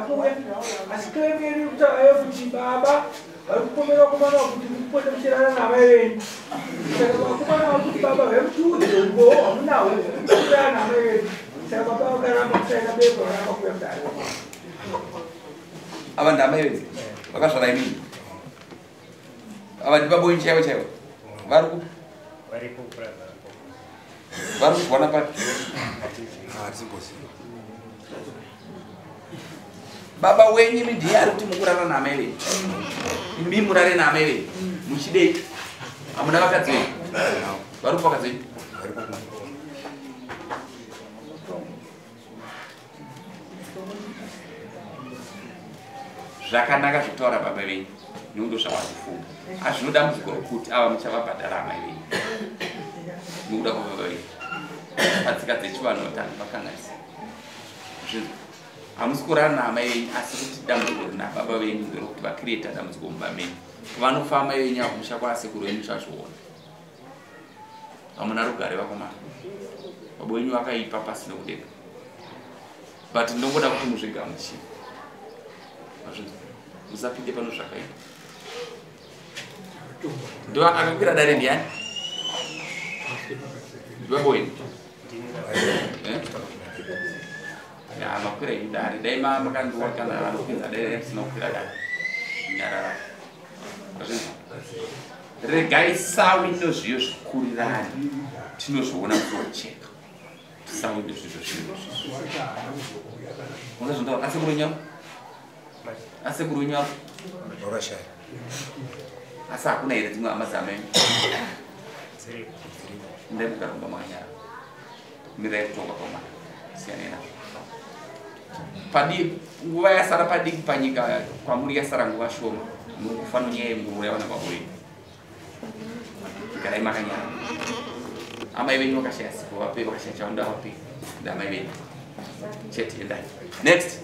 kuya asikleveni kutakayo kuti baba varikukomera kumana kuti kupota kuchirana navavenyu saka vakumana kuti baba vemutiudhongo hamunawe kuchirana navavenyu saka baba vakaramba kusaina beba varamba kuya mudare ava ndamavenyu vakazvara imini ava ndipabonyi chaivo chaivo vari kuzwana papi baba wenyu imi ndiye ari kuti mukurara namai venyu imi murare namai venyu muchidei hamuna vakadzi venyu vari kupakadzi venyu zvakanaka zvokutaura baba venyu nondo zvavakufunga azvinoda muzvikoro kuti ava muchavabhadhara amai venyu nokuda kwababa venyu patsika dzechivanhu vatanu vakangaisa hamusi kurara naamai venyu asi kuti dambudziko rina baba venyu nderokuti vakireta dambudziko mumba menyu vanofa amai venyu avo muchakwara sekuru venyu chazviona hamuna rugare vakomana baba venyu vakaipa pasina kudeka but ndongoda kuti muzvigamuchire musapinde pano zvakaipa ndo akakwira dare ndiani ndibaba wenyu makwira idare dai makandiwa kana vanopinza dare risina kukwira dare nyarara regai sawi ndozviyo zvikurirani tinozviona kutocheka tisawi ndozvizvo zvinhu unazvindaura asekuru nyama asekuru nyama orashaya asi hakuna here dzimwe hama dzamenyu ndai mukarumba mwanyara mirai kutonga pamwana siyana nazvo nguva yasara padiki panyika kwamuri yasara nguva shoma muri kufana nyaya yemurura yavana vavo venyu ikarai makanyara amai venyu vakashaya sipo vape vakashaya chaunda vape ndamai venyu chete endai next